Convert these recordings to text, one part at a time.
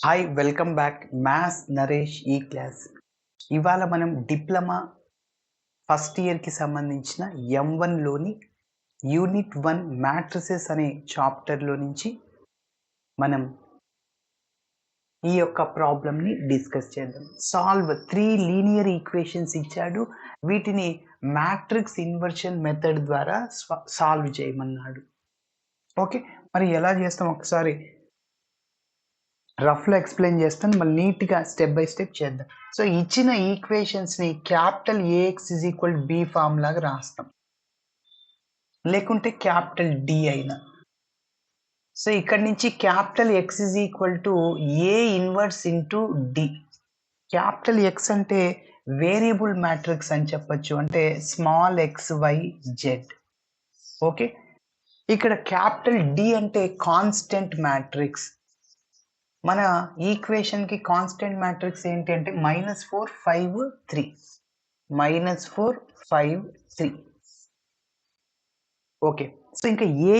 Hi welcome back maths Naresh ఈ class. ఇవాళ మనం డిప్లొమా ఫస్ట్ ఇయర్కి సంబంధించిన M1లోని యూనిట్ 1 మ్యాట్రిసెస్ అనే చాప్టర్లో నుంచి మనం ఈ యొక్క ప్రాబ్లమ్ని డిస్కస్ చేద్దాం. సాల్వ్ 3 లీనియర్ ఈక్వేషన్స్ ఇచ్చాడు. వీటిని మ్యాట్రిక్స్ ఇన్వర్షన్ మెథడ్ ద్వారా సాల్వ్ చేయమన్నాడు. ఓకే, మరి ఎలా చేస్తాం ఒకసారి రఫ్లో ఎక్స్ప్లెయిన్ చేస్తాను, మళ్ళీ నీట్గా స్టెప్ బై స్టెప్ చేద్దాం. సో ఇచ్చిన ఈక్వేషన్స్ని capital A X is equal B form లాగా రాస్తాం, లేకుంటే క్యాపిటల్ డి అయినా. సో ఇక్కడ నుంచి capital X is equal to A inverse into D. Capital X అంటే వేరియబుల్ మ్యాట్రిక్స్ అని చెప్పచ్చు, అంటే small X Y Z. Okay, ఇక్కడ క్యాపిటల్ డి అంటే కాన్స్టెంట్ మ్యాట్రిక్స్. మన ఈక్వేషన్కి కాన్స్టెంట్ మ్యాట్రిక్స్ ఏంటి అంటే -4 5 3 -4 5 3. ఓకే, సో ఇంకా ఏ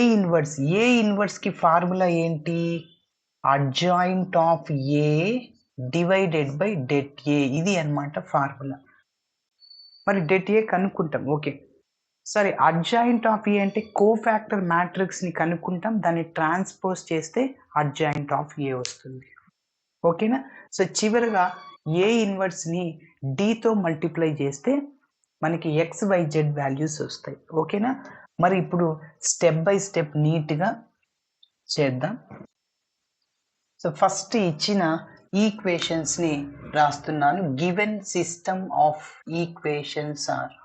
ఇన్వర్స్కి ఫార్ములా ఏంటి? Adjoint of A divided by det ఏ, ఇది అన్నమాట ఫార్ములా. మరి డెట్ ఏ కనుక్కుంటాం. ఓకే, సరే, అడ్జాయింట్ ఆఫ్ ఏ అంటే కోఫాక్టర్ మ్యాట్రిక్స్ని కనుక్కుంటాం, దాన్ని ట్రాన్స్పోజ్ చేస్తే అడ్జాయింట్ ఆఫ్ ఏ వస్తుంది. ఓకేనా? సో చివరిగా ఏ ఇన్వర్స్ని డితో మల్టిప్లై చేస్తే మనకి XYZ వాల్యూస్ వస్తాయి. ఓకేనా? మరి ఇప్పుడు స్టెప్ బై స్టెప్ నీట్గా చేద్దాం. సో ఫస్ట్ ఇచ్చిన ఈక్వేషన్స్ని రాస్తున్నాను. Given system of equations are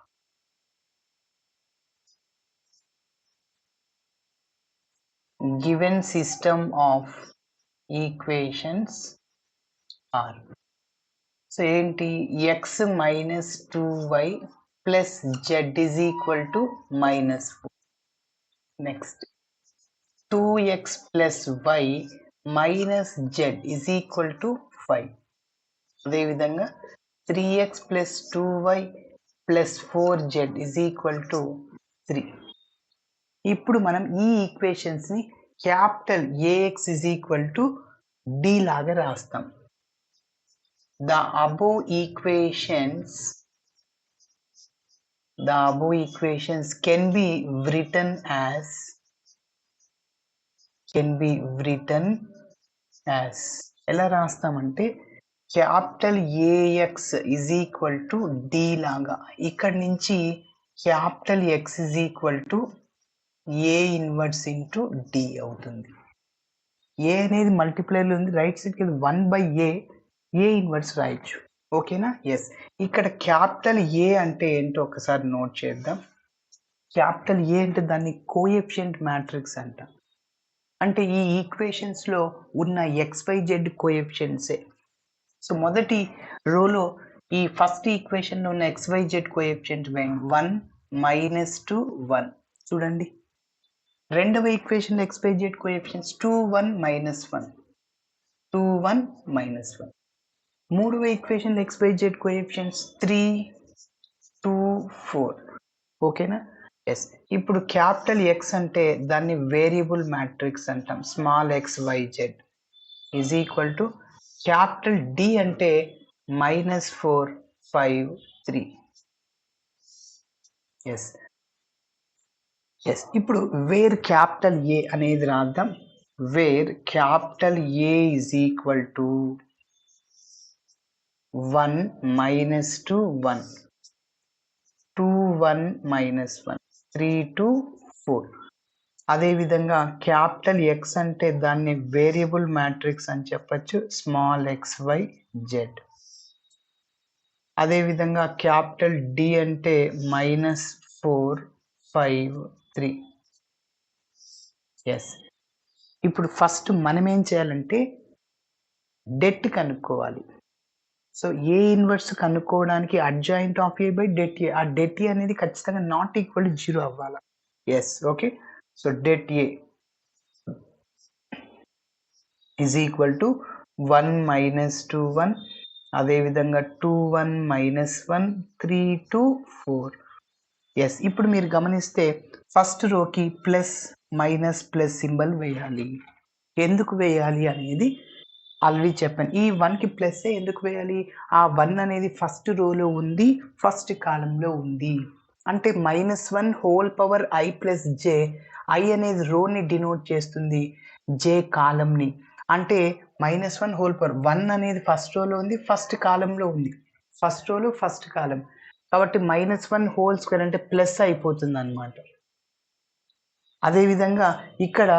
given system of equations are. So ఏంటి? x minus 2y plus z is equal to -4. Next 2x plus y minus z is equal to 5. అదేవిధంగా 3x plus 2y plus 4z is equal to 3. ఇప్పుడు మనం ఈ ఈక్వేషన్స్ని capital A X is equal to D లాగా రాస్తాం. The above equations can be written as ఎలా రాస్తామంటే capital A X is equal to D లాగా. ఇక్కడ నుంచి capital X is equal to A inverse into D అవుతుంది. ఏ అనేది మల్టిప్లైర్లో ఉంది, రైట్ సైడ్కి 1/a ఏ ఇన్వర్స్ రాయొచ్చు. ఓకేనా? ఎస్. ఇక్కడ క్యాపిటల్ ఏ అంటే ఏంటో ఒకసారి నోట్ చేద్దాం. క్యాపిటల్ ఏ అంటే దాన్ని కోఎఫిషియంట్ మ్యాట్రిక్స్ అంట. అంటే ఈ ఈక్వేషన్స్లో ఉన్న XYZ కోఎఫిషియంట్సే. సో మొదటి రోలో ఈ ఫస్ట్ ఈక్వేషన్లో ఉన్న XYZ కోఎఫిషియంట్ 1 -2 1 చూడండి. రెండవ ఈక్వేషన్లో XYZ కోఎఫిషియంట్స్ 2 1 -1 2 1 -1. మూడవ ఈక్వేషన్ XYZ కోఎఫిషియంట్స్ 3 2 4. ఓకేనా? ఎస్. ఇప్పుడు క్యాపిటల్ ఎక్స్ అంటే దాన్ని వేరియబుల్ మ్యాట్రిక్స్ అంటాం, small XYZ is equal to capital D అంటే -4 5 3. Yes yes. ఇప్పుడు వేర్ క్యాపిటల్ ఏ అనేది రాద్దాం. Where capital A is equal to 1 -2 1 2 1 -1 3 2 4. అదేవిధంగా క్యాపిటల్ ఎక్స్ అంటే దాన్ని వేరియబుల్ మ్యాట్రిక్స్ అని చెప్పచ్చు, స్మాల్ XYZ. అదేవిధంగా క్యాపిటల్ డి అంటే -4 5 3. ఎస్. ఇప్పుడు ఫస్ట్ మనం ఏం చేయాలంటే డెట్ కనుక్కోవాలి. సో ఏ ఇన్వర్స్ కనుక్కోవడానికి adjoint of A by det ఏ. ఆ డెట్ ఏ అనేది ఖచ్చితంగా నాట్ ఈక్వల్ టు 0 అవ్వాలి. Yes. Okay, so det A is equal to 1 -2 1, అదేవిధంగా 2 1 -1 3 2 4. ఎస్. ఇప్పుడు మీరు గమనిస్తే ఫస్ట్ రోకి ప్లస్ మైనస్ ప్లస్ సింబల్ వేయాలి. ఎందుకు వేయాలి అనేది ఆల్రెడీ చెప్పాను. ఈ 1కి ప్లస్ ఎందుకు వేయాలి? ఆ 1 అనేది ఫస్ట్ రోలో ఉంది, ఫస్ట్ కాలమ్‌లో ఉంది. అంటే -1 whole power i plus J. i అనేది రోని డినోట్ చేస్తుంది, జే కాలమ్‌ని. అంటే -1 హోల్ పవర్ 1 అనేది ఫస్ట్ రోలో ఉంది, ఫస్ట్ కాలమ్‌లో ఉంది. ఫస్ట్ రోలో ఫస్ట్ కాలమ్. కాబట్టి -1 హోల్ స్క్వేర్ అంటే ప్లస్ అయిపోతుందన్నమాట. అదేవిధంగా ఇక్కడ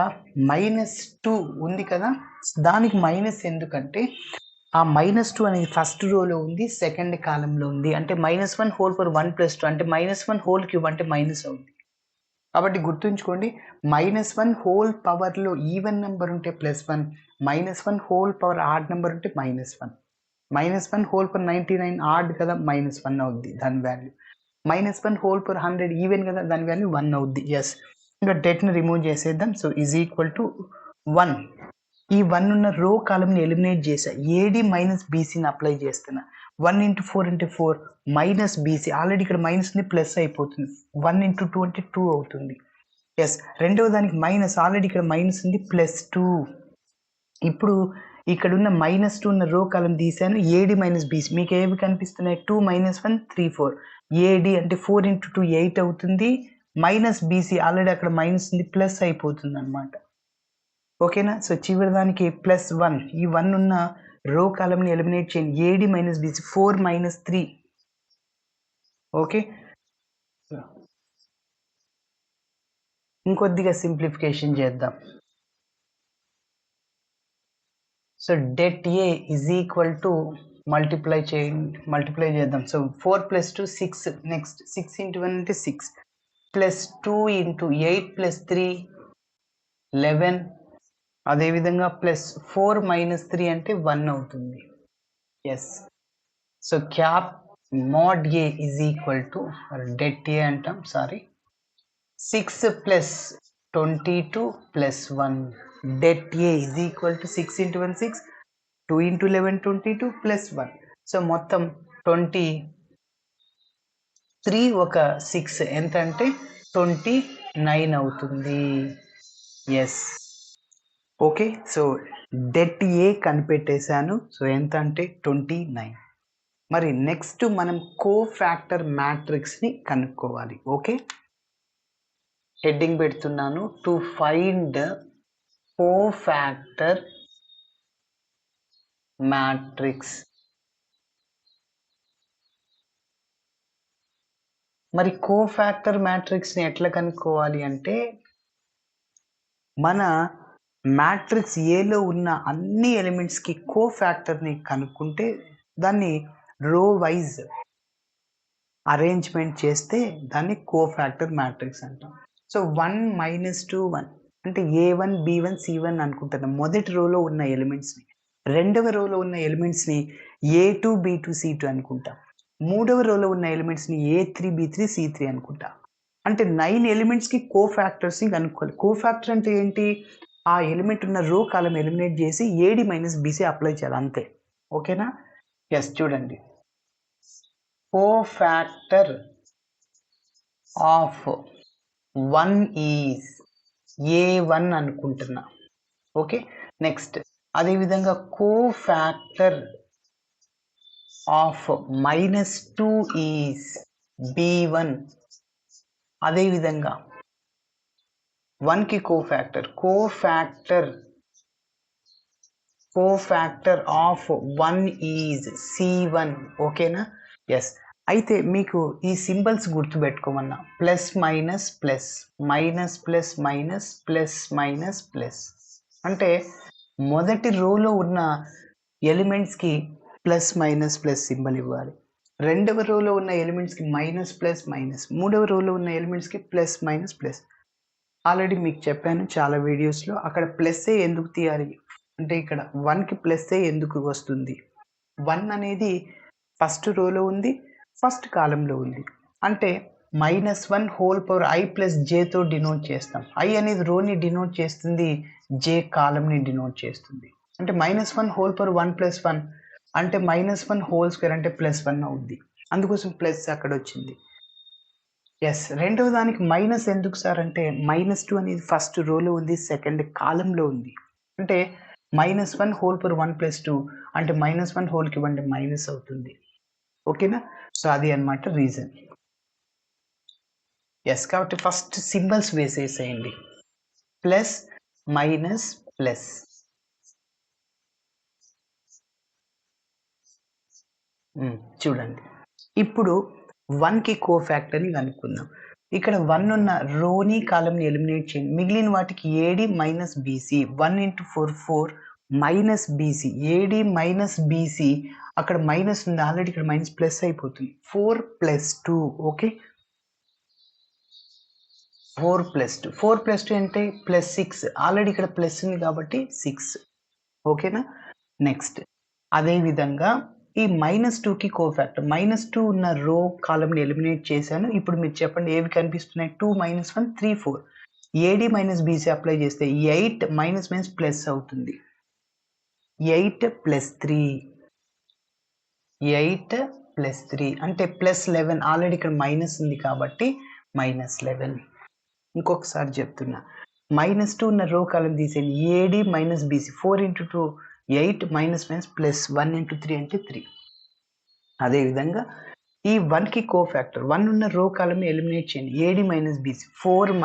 -2 ఉంది కదా! దానికి మైనస్ ఎందుకంటే ఆ -2 అనేది ఫస్ట్ రోలో ఉంది, సెకండ్ కాలమ్‌లో ఉంది. అంటే -1 హోల్ పవర్ 1 + 2 అంటే -1 హోల్ క్యూబ్ అంటే మైనస్ అవుద్ది. కాబట్టి గుర్తుంచుకోండి, -1 హోల్ పవర్‌లో ఈవెన్ నంబర్ ఉంటే +1, -1 హోల్ పవర్ ఆడ్ నంబర్ ఉంటే -1. -1 హోల్ పవర్ 99 ఆడ్ కదా, -1 అవుద్ది దాని వాల్యూ. -1 హోల్ పవర్ 100 ఈవెన్ కదా, దాని వాల్యూ 1 అవుద్ది. యెస్. ఇంకా డెట్‌ని రిమూవ్ చేసేద్దాం. సో, = 1. ఈ 1 ఉన్న రో కాలమ్‌ని ఎలిమినేట్ చేశా. ఏడీ మైనస్ బీసీని అప్లై చేస్తున్నా. 1 × 4 × 4 మైనస్ బీసీ. ఆల్రెడీ ఇక్కడ మైనస్ ఉంది, ప్లస్ అయిపోతుంది. 1 × 2 అంటే 2 అవుతుంది. యెస్. రెండవ దానికి మైనస్, ఆల్రెడీ ఇక్కడ మైనస్ ఉంది, +2. ఇప్పుడు ఇక్కడున్న -2 ఉన్న రో కాలమ్ తీశాను. ఏడీ మైనస్ బీసీ. మీకు ఏవి కనిపిస్తున్నాయి? 2 - 1 3 4. ఏడీ అంటే 4 × 2 8 అవుతుంది. మైనస్ బీసీ ఆల్రెడీ అక్కడ మైనస్ ఉంది, ప్లస్ అయిపోతుందన్నమాట. ఓకేనా? సో, చివరి దానికి +1. ఈ 1 ఉన్న రో కాలమ్‌ని ఎలిమినేట్ చేయండి. ఏడీ మైనస్ బీసీ 4 - 3. ఓకే. ఇంకొద్దిగా సింప్లిఫికేషన్ చేద్దాం. సో, det A మల్టిప్లై చేద్దాం. సో, 4 + 2 6. నెక్స్ట్ 6 × 1 అంటే 6. +2 × 8 + 3 11. అదేవిధంగా +4 - 3 అంటే 1 అవుతుంది. Yes. So, cap mod A det A అంటాం. సారీ. 6 + 22 + 1. det A = 6 × 1 6, 2 × 11 22 + 1. సో, మొత్తం 23 ఒక 6 ఎంత అంటే 29 అవుతుంది. Yes. Okay. So, det A కనిపెట్టేశాను. సో, ఎంత అంటే 29. మరి నెక్స్ట్ మనం కోఫాక్టర్ మ్యాట్రిక్స్‌ని కనుక్కోవాలి. ఓకే. హెడ్డింగ్ పెడుతున్నాను. To find cofactor matrix. మరి కోఫాక్టర్ మ్యాట్రిక్స్‌ని ఎట్లా కనుక్కోవాలి అంటే, మన మ్యాట్రిక్స్ ఏలో ఉన్న అన్ని ఎలిమెంట్స్‌కి కోఫాక్టర్‌ని కనుక్కుంటే దాన్ని రో వైజ్ అరేంజ్‌మెంట్ చేస్తే దాన్ని కోఫాక్టర్ మ్యాట్రిక్స్ అంటాం. సో, 1 - 2 1 అంటే A1 B1 C1 అనుకుంటున్నాం. మొదటి రోలో ఉన్న ఎలిమెంట్స్‌ని. రెండవ రోలో ఉన్న ఎలిమెంట్స్‌ని A2 B2 C2 అనుకుంటాం. మూడవ రోలో ఉన్న ఎలిమెంట్స్‌ని A3 B3 C3 అనుకుంటాం. అంటే 9 ఎలిమెంట్స్‌కి కోఫాక్టర్స్‌ని కనుక్కోవాలి. కోఫాక్టర్ అంటే ఏంటి? ఆ ఎలిమెంట్ ఉన్న రో కాలమ్ ఎలిమినేట్ చేసి ఏడీ మైనస్ బీసీ అప్లై చేయాలి అంతే. ఓకేనా? యెస్. చూడండి. కోఫాక్టర్ ఆఫ్ 1 ఈజ్ A1 అనుకుంటున్నా. ఓకే. నెక్స్ట్ అదేవిధంగా కోఫాక్టర్ ఆఫ్ -2 ఈజ్ B1. అదేవిధంగా 1కి కోఫాక్టర్ ఆఫ్ 1 ఈజ్ C1. ఓకేనా? యెస్. అయితే మీకు ఈ సింబల్స్ గుర్తుపెట్టుకోమన్నా. Plus minus plus, minus plus minus, plus minus plus. అంటే మొదటి రోలో ఉన్న ఎలిమెంట్స్‌కి ప్లస్ మైనస్ ప్లస్ సింబల్ ఇవ్వాలి. రెండవ రోలో ఉన్న ఎలిమెంట్స్‌కి మైనస్ ప్లస్ మైనస్. మూడవ రోలో ఉన్న ఎలిమెంట్స్‌కి ప్లస్ మైనస్ ప్లస్. ఆల్రెడీ మీకు చెప్పాను చాలా వీడియోస్‌లో. అక్కడ ప్లస్సే ఎందుకు తీయాలి అంటే, ఇక్కడ 1కి ప్లస్సే ఎందుకు వస్తుంది? 1 అనేది ఫస్ట్ రోలో ఉంది, ఫస్ట్ కాలమ్‌లో ఉంది. అంటే -1 హోల్ పవర్ i ప్లస్ జేతో డినోట్ చేస్తాం. i అనేది రోని డినోట్ చేస్తుంది, జే కాలమ్‌ని డినోట్ చేస్తుంది. అంటే -1 హోల్ పవర్ 1 + 1 అంటే -1 హోల్ స్క్వేర్ అంటే +1 అవుద్ది. అందుకోసం ప్లస్ అక్కడ వచ్చింది. యెస్. రెండవ దానికి మైనస్ ఎందుకు సార్ అంటే, -2 అనేది ఫస్ట్ రోలో ఉంది, సెకండ్ కాలమ్‌లో ఉంది. అంటే -1 హోల్ పవర్ 1 + 2 అంటే -1 హోల్ క్యూబ్ అంటే మైనస్ అవుతుంది. ఓకేనా? సో అది అన్నమాట రీజన్. ఎస్, కాబట్టి ఫస్ట్ సింబల్స్ వేసేసేయండి. Plus minus plus. చూడండి, ఇప్పుడు 1కి కోఫాక్టర్ని కనుక్కుందాం. ఇక్కడ 1 ఉన్న రోని కాలంని ఎలిమినేట్ చేయండి. మిగిలిన వాటికి AD minus BC 1 × 4 4 minus BC AD minus BC అక్కడ మైనస్ ఉంది ఆల్రెడీ, ఇక్కడ మైనస్ ప్లస్ అయిపోతుంది. 4 + 2 ఓకే. 4 + 2 4 + 2 అంటే +6 ఆల్రెడీ ఇక్కడ ప్లస్ ఉంది కాబట్టి 6. ఓకేనా? నెక్స్ట్ అదే విధంగా ఈ -2కి కోఫాక్టర్ -2 ఉన్న రో కాలంని ఎలిమినేట్ చేశాను. ఇప్పుడు మీరు చెప్పండి ఏవి కనిపిస్తున్నాయి? 2 - 1 3 4 ఏడి మైనస్ బీసీ అప్లై చేస్తే 8 మైనస్ ప్లస్ అవుతుంది. 8 + 3 8 + 3 అంటే +11 ఆల్రెడీ ఇక్కడ మైనస్ ఉంది కాబట్టి -11. ఇంకొకసారి చెప్తున్నా, -2 ఉన్న రో కాలం తీసేయండి. AD minus BC 4 × 2 8 minus plus 1 × 3 అంటే 3. అదేవిధంగా ఈ 1కి కోఫాక్టర్ 1 ఉన్న రో కాలంని ఎలిమినేట్ చేయండి. ఏడి మైనస్ బీసీ 4 -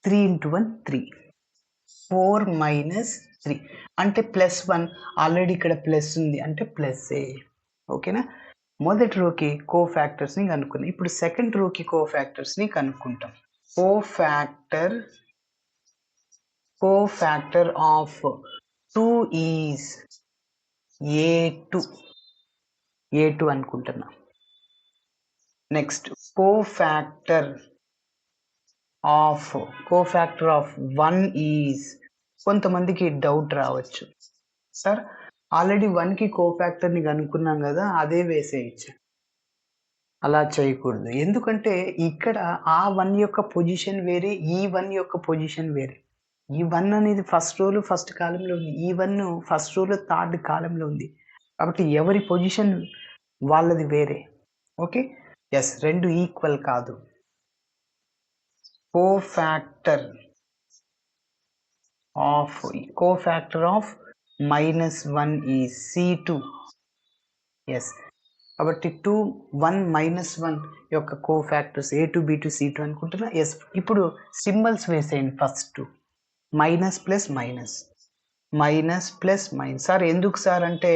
3 × 1 3 4 - 3 అంటే +1 ఆల్రెడీ ఇక్కడ ప్లస్ ఉంది అంటే ప్లస్ఏ. ఓకేనా? మొదటి రోకి కోఫాక్టర్స్ని కనుక్కున్నాం. ఇప్పుడు సెకండ్ రోకి కోఫాక్టర్స్ని కనుక్కుంటాం. కోఫాక్టర్ ఆఫ్ 2 ఈజ్ A2 అనుకుంటున్నా. నెక్స్ట్ కోఫాక్టర్ ఆఫ్ 1 ఈజ్, కొంతమందికి డౌట్ రావచ్చు, సార్ ఆల్రెడీ 1కి కోఫాక్టర్ని కనుక్కున్నాం కదా అదే వేసేయచ్చు. అలా చేయకూడదు, ఎందుకంటే ఇక్కడ ఆ 1 యొక్క పొజిషన్ వేరే, ఈ 1 యొక్క పొజిషన్ వేరే. ఈ 1 అనేది ఫస్ట్ రోలో ఫస్ట్ కాలంలో ఉంది, ఈ 1 ఫస్ట్ రోలో థర్డ్ కాలంలో ఉంది. కాబట్టి ఎవరి పొజిషన్ వాళ్ళది వేరే. ఓకే, ఎస్, రెండు ఈక్వల్ కాదు. Cofactor of -1 is C2. Yes, కాబట్టి 2 1 -1 యొక్క కోఫాక్టర్స్ A2 B2 C2 అనుకుంటున్నా. ఎస్, ఇప్పుడు సింబల్స్ వేసేయండి. First minus plus minus sir ఎందుకు సార్ అంటే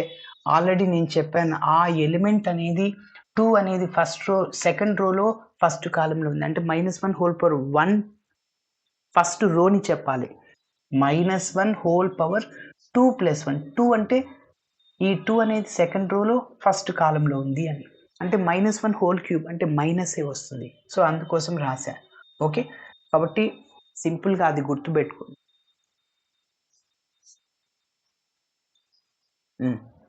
ఆల్రెడీ నేను చెప్పాను, ఆ ఎలిమెంట్ అనేది 2 అనేది ఫస్ట్ రో సెకండ్ రోలో ఫస్ట్ కాలంలో ఉంది అంటే -1 హోల్ పవర్ 1 ఫస్ట్ రోని చెప్పాలి. -1 హోల్ పవర్ 2 + 1 2 అంటే ఈ 2 అనేది సెకండ్ రోలో ఫస్ట్ కాలంలో ఉంది అని, అంటే -1 హోల్ క్యూబ్ అంటే మైనసే వస్తుంది. సో అందుకోసం రాశా. ఓకే, కాబట్టి సింపుల్గా అది గుర్తుపెట్టుకోండి.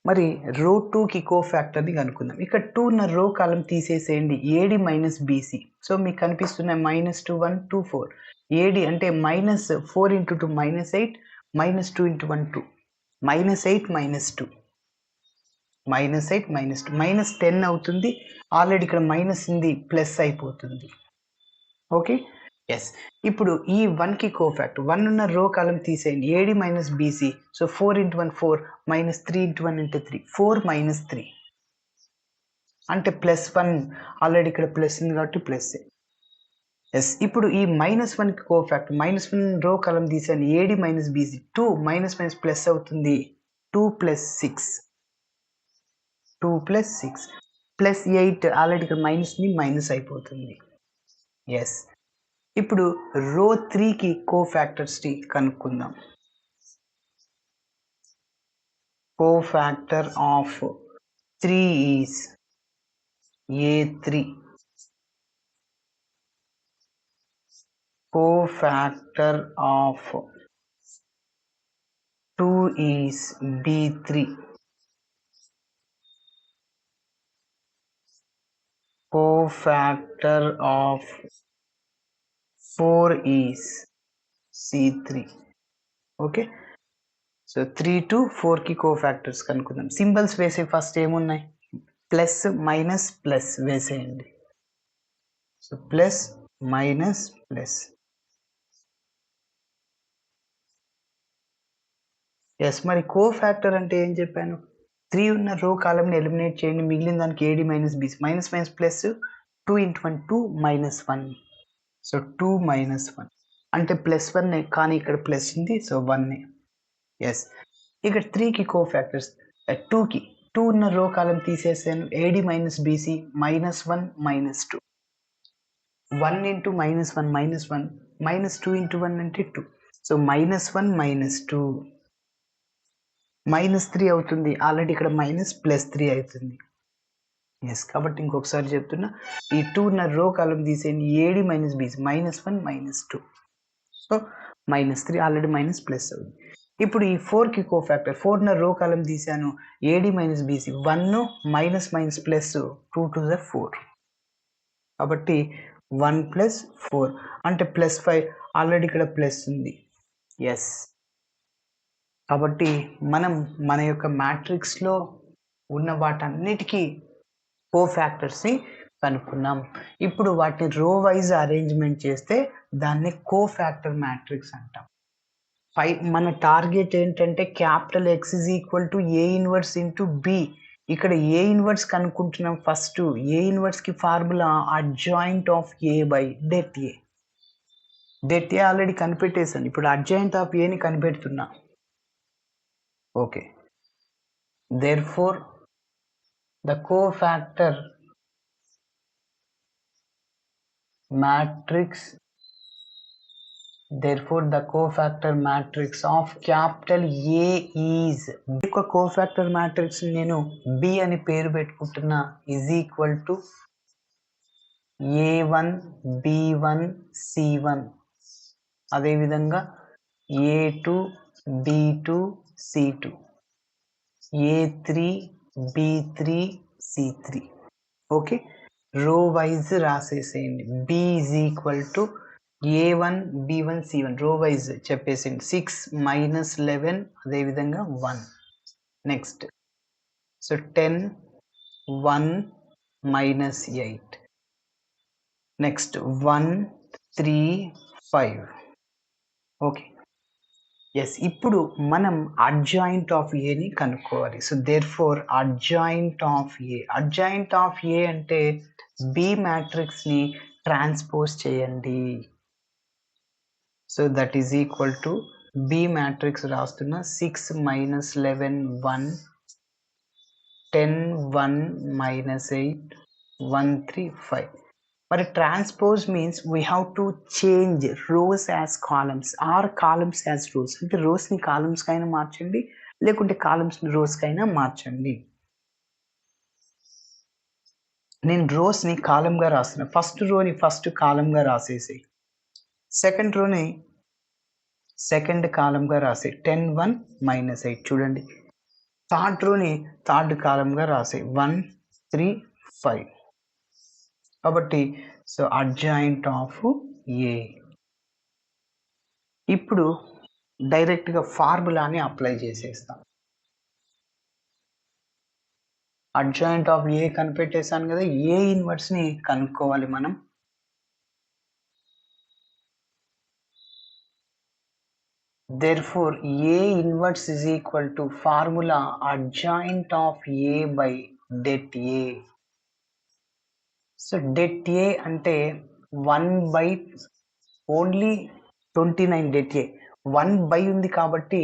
మరి రో 2కి కోఫాక్టర్ని కనుక్కుందాం. ఇక్కడ 2 ఉన్న రో కాలం తీసేసేయండి. ఏడి మైనస్ బీసీ, సో మీకు కనిపిస్తున్నాయి -2 1 2 4 ఏడి అంటే -4 × 2 -8 -2 × 1 2 -8 -2 -8 -2 -10 అవుతుంది. ఆల్రెడీ ఇక్కడ మైనస్ ఉంది, ప్లస్ అయిపోతుంది. ఓకే, ఎస్, ఇప్పుడు ఈ 1కి కోఫాక్టర్ 1 ఉన్న రో కాలం తీసేయండి. ఏడి మైనస్ బీసీ, సో 4 × 1 4 -3 × 1 అంటే 3 4 - 3 అంటే +1 ఆల్రెడీ ఇక్కడ ప్లస్ ఉంది కాబట్టి ప్లస్. ఎస్, ఇప్పుడు ఈ -1కి కోఫాక్టర్ -1 రో కాలం తీసేయండి. ఏడి మైనస్ బీసీ 2 ప్లస్ అవుతుంది. 2 + 6 +8 ఆల్రెడీ ఇక్కడ మైనస్ ఉంది, మైనస్ అయిపోతుంది. ఎస్, ఇప్పుడు రో 3కి కోఫాక్టర్స్ని కనుక్కుందాం. Cofactor of 3 is A3. Cofactor of 2 is B3. Cofactor of 4 is C3. Okay, so 3 to 4కి కోఫాక్టర్స్ కనుక్కుందాం. సింబల్స్ వేసే ఫస్ట్ ఏమున్నాయి? ప్లస్ మైనస్ ప్లస్ వేసేయండి. So plus minus plus. Yes, మరి కో ఫ్యాక్టర్ అంటే ఏం చెప్పాను? 3 ఉన్న రో కాలమ్ని ఎలిమినేట్ చేయండి, మిగిలిన దానికి AD minus BC, minus minus plus 2 into 1 2 minus 1, so 2 minus 1 అంటే ప్లస్ 1 కానీ ఇక్కడ ప్లస్ ఉంది, సో 1. ఎస్, ఇక్కడ 3కి కో ఫ్యాక్టర్స్, 2కి 2 ఉన్న రో కాలం తీసేసాను, AD minus BC minus 1 minus 2, 1 into minus 1 minus 1 minus 2 into 1 అంటే 2, సో మైనస్ 1 మైనస్ 2 మైనస్ 3 అవుతుంది, ఆల్రెడీ ఇక్కడ మైనస్ ప్లస్ 3 అవుతుంది. ఎస్, కాబట్టి ఇంకొకసారి చెప్తున్నా, ఈ 2 ఉన్న రో కాలం తీసేయండి, AD minus BC minus 1 minus 2, so minus 3 already minus plus అవుతుంది. ఇప్పుడు ఈ 4కి కో ఫ్యాక్టర్, 4 ఉన్న రో కాలం తీసాను, AD minus BC 1 minus minus plus 2 to the 4, కాబట్టి 1 ప్లస్ 4 అంటే ప్లస్ 5, ఆల్రెడీ ఇక్కడ ప్లస్ ఉంది. ఎస్, కాబట్టి మనం మన యొక్క మ్యాట్రిక్స్లో ఉన్న వాటన్నిటికీ కో ఫ్యాక్టర్స్ని కనుక్కున్నాం. ఇప్పుడు వాటిని రో వైజ్ అరేంజ్మెంట్ చేస్తే దాన్ని కో ఫ్యాక్టర్ మ్యాట్రిక్స్ అంటాం. మన టార్గెట్ ఏంటంటే capital X is equal to A inverse into B. ఇక్కడ ఏ ఇన్వర్స్ కనుక్కుంటున్నాం. ఫస్ట్ ఏ ఇన్వర్స్కి formula adjoint of A by det A. Det A already కనిపెట్టేసాను, ఇప్పుడు అడ్జాయింట్ ఆఫ్ ఏని కనిపెడుతున్నా. Okay, therefore the cofactor matrix of capital A is, ఒక cofactor matrix నేను B అని పేరు పెట్టుకుంటున్నా, is equal to A1 B1 C1, అదేవిధంగా A2 B2 C2, A3 B3 C3. Okay, row wise రాసేసేయండి. B is equal to A1 B1 C1 రో wise చెప్పేసేయండి. 6 minus 11 అదేవిధంగా 1. Next so 10 1 minus 8, next 1 3 5. Okay, yes, ఇప్పుడు మనం అడ్జాయింట్ ఆఫ్ ఏని కనుక్కోవాలి. So therefore adjoint of A, adjoint of A అంటే B మ్యాట్రిక్స్ని ట్రాన్స్పోజ్ చేయండి. So that is equal to B matrix రాస్తున్నా, 6 మైనస్ 11 1, 10 1 మైనస్ 8 1 3 5. మరి transpose means we have to change rows as columns or columns as rows. అంటే రోస్ని కాలమ్స్కి అయినా మార్చండి, లేకుంటే కాలమ్స్ని రోస్కి అయినా మార్చండి. నేను రోస్ని కాలంగా రాస్తున్నా. ఫస్ట్ రోని ఫస్ట్ కాలంగా రాసేసి, సెకండ్ రోని సెకండ్ కాలంగా రాసే 10 1 మైనస్ 8. చూడండి, థర్డ్ రోని థర్డ్ కాలంగా రాసే 1 3 5. కాబట్టి సో అడ్జాయింట్ ఆఫ్ ఏ. ఇప్పుడు డైరెక్ట్గా ఫార్ములాని అప్లై చేసేస్తాం. అడ్జాయింట్ ఆఫ్ ఏ కనిపెట్టేసాను కదా, ఏ ఇన్వర్స్ని కనుక్కోవాలి మనం. therefore A inverse is equal to formula adjoint of A by det A. So det ఏ అంటే 1 by only 29. Det A 1 by ఉంది కాబట్టి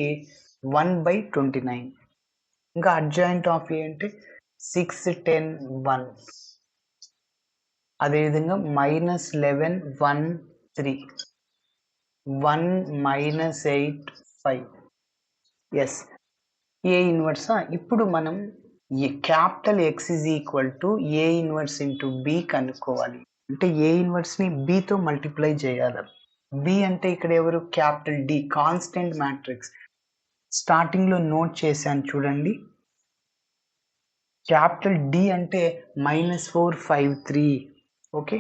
1 by 29. ఇంకా అడ్జాయింట్ ఆఫ్ ఏ అంటే 6 10 1, అదేవిధంగా minus 11 1 3, 1 minus 8 5. Yes, A inverse. ఇప్పుడు మనం capital X is equal to A inverse into B కనుక్కోవాలి. అంటే ఏ ఇన్వర్స్ని బితో మల్టిప్లై చేయాలి. బి అంటే ఇక్కడ ఎవరు? Capital D, constant matrix. స్టార్టింగ్లో నోట్ చేశాను చూడండి, క్యాపిటల్ డి అంటే -4 5 3. Okay,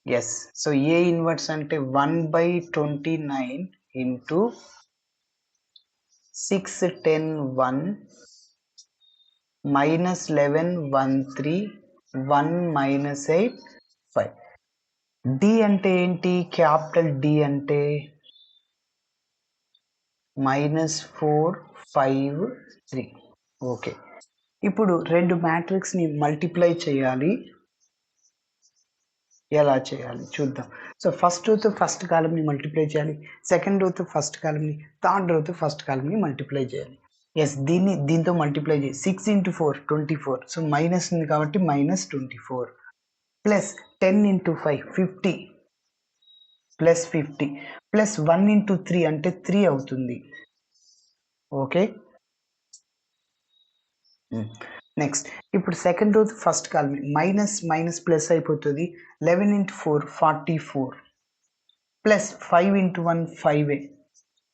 yes. So A inverse అంటే 1/29 ఇంటూ 6 10 1 మైనస్ 11 1 3 1 మైనస్ 8 5. డి అంటే ఏంటి? క్యాపిటల్ డి అంటే -4 5 3. ఓకే, ఇప్పుడు రెండు మ్యాట్రిక్స్ని మల్టిప్లై చేయాలి. ఎలా చేయాలి చూద్దాం. సో ఫస్ట్ రోతో ఫస్ట్ కాలమ్ని మల్టిప్లై చేయాలి, సెకండ్ రోతో ఫస్ట్ కాలమ్ని, థర్డ్ రోతో ఫస్ట్ కాలమ్ని మల్టిప్లై చేయాలి. ఎస్, దీంతో మల్టిప్లై చేయాలి. 6 into 4 24. సో మైనస్ ఉంది కాబట్టి -24 plus 10 into 5 50 plus 50 plus 1 into 3 అంటే 3 అవుతుంది. ఓకే, నెక్స్ట్ ఇప్పుడు సెకండ్ రోజు first column minus minus plus అయిపోతుంది. 11 into 4 44 plus 5 into 1 5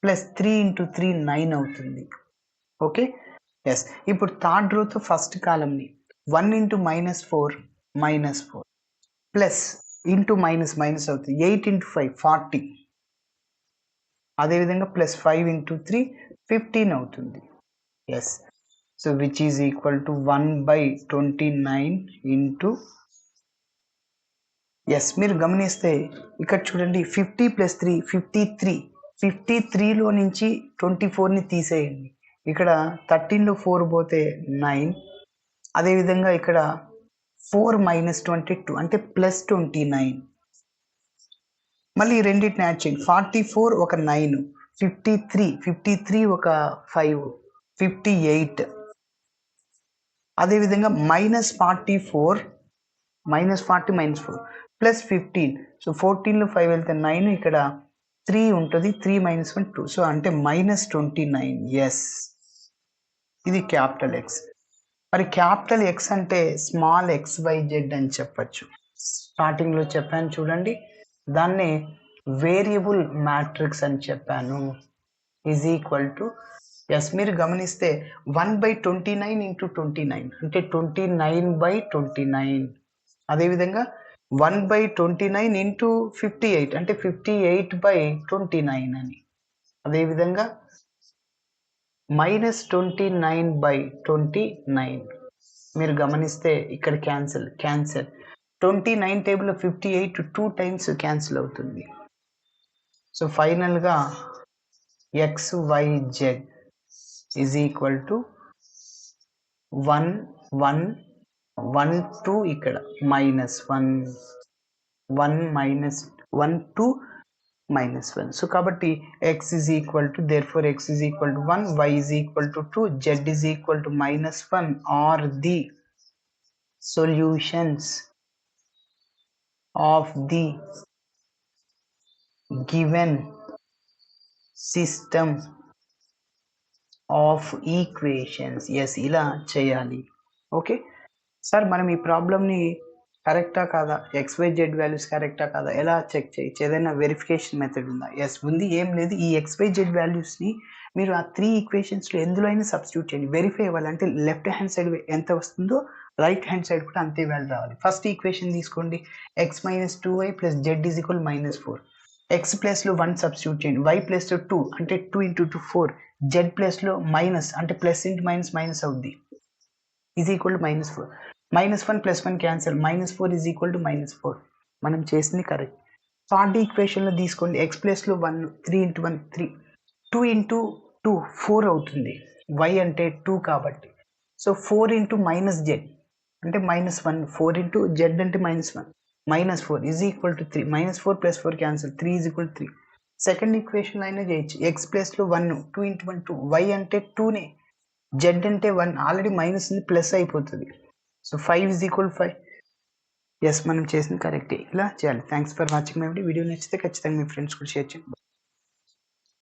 plus 3 into 3 9 అవుతుంది. Okay, yes. ఇప్పుడు థర్డ్ రోతో ఫస్ట్ కాలమ్ని 1 into -4 -4 plus into minus minus అవుతుంది. 8 into 5 40 అదేవిధంగా ప్లస్ 5 into 3 15 అవుతుంది. Yes, so which is equal to 1/29 into yes. మీరు గమనిస్తే ఇక్కడ చూడండి 50 + 3 53. 53లో నుంచి 24ని తీసేయండి. ఇక్కడ 13లో 4 పోతే 9. అదేవిధంగా ఇక్కడ 4 - 22 అంటే +29. మళ్ళీ రెండింటిని యాడ్ చేయండి. 44 ఒక 9, 53 ఒక 5 58. అదేవిధంగా -44 -40 -4 ప్లస్ 15. సో 14లో 5 వెళ్తే 9, ఇక్కడ 3 ఉంటుంది. 3 - 1 2, సో అంటే -29. ఎస్, ఇది క్యాపిటల్ ఎక్స్. మరి క్యాపిటల్ ఎక్స్ అంటే స్మాల్ XYZ అని చెప్పచ్చు. స్టార్టింగ్లో చెప్పాను చూడండి, దాన్నే వేరియబుల్ మ్యాట్రిక్స్ అని చెప్పాను. ఈజ్ ఈక్వల్ టు ఎస్, మీరు గమనిస్తే 1/29 into 29 అంటే 29/29. అదేవిధంగా 1/29 into 58 అంటే 58/29 అని. అదేవిధంగా -29/29 మీరు గమనిస్తే ఇక్కడ క్యాన్సిల్ 29 టేబుల్లో 58 2 times క్యాన్సిల్ అవుతుంది. సో ఫైనల్గా XYZ ఈజ్ ఈక్వల్ టు 1 1 1 2 ఇక్కడ -1 1 -1 2 -1. సో కాబట్టి x is equal to therefore x is equal to 1, y is equal to 2, z is equal to -1 are the solutions of the given system of equations. Yes, ఇలా చేయాలి. Okay sir, మనం ఈ ప్రాబ్లమ్ని కరెక్టా కాదా, XYZ values కరెక్టా కాదా ఎలా చెక్ చేయొచ్చు, ఏదైనా వెరిఫికేషన్ మెథడ్ ఉందా? ఎస్ ఉంది. ఏం లేదు, ఈ XYZ వాల్యూస్ని మీరు ఆ 3 ఈక్వేషన్స్లో ఎందులో అయినా సబ్స్టిట్యూట్ చేయండి. వెరిఫై అవ్వాలంటే లెఫ్ట్ హ్యాండ్ సైడ్ ఎంత వస్తుందో రైట్ హ్యాండ్ సైడ్ కూడా అంతే వాల్యూ రావాలి. ఫస్ట్ ఈక్వేషన్ తీసుకోండి, x - 2y + z = -4. x ప్లేస్లో 1 సబ్స్టిట్యూట్ చేయండి, y ప్లేస్లో 2 అంటే 2 × 2 4, z ప్లేస్లో మైనస్ అంటే ప్లస్ ఇంటూ మైనస్ మైనస్ అవుద్ది, is equal to -4. -1 + 1 cancel, -4 is equal to -4. మనం చేసింది కరెక్ట్. థర్డ్ ఈక్వేషన్లో తీసుకోండి, x ప్లేస్లో 1 3 × 1 3, 2 × 2 4 అవుతుంది, y అంటే 2 కాబట్టి. సో 4 × -z అంటే -1, 4 × z అంటే -1 -4 is equal to 3. -4 + 4 cancel, 3 is equal to 3. Second equation అయినా చేయొచ్చు, x ప్లేస్లో 1 2 × 1 2, y అంటే 2నే, z అంటే 1, ఆల్రెడీ మైనస్ ఉంది ప్లస్ అయిపోతుంది. So 5 is equal 5. ఎస్, మనం చేసింది కరెక్టే. ఇలా చేయాలి. Thanks for watching my video. నచ్చితే ఖచ్చితంగా మీ ఫ్రెండ్స్ కూడా షేర్ చేయండి.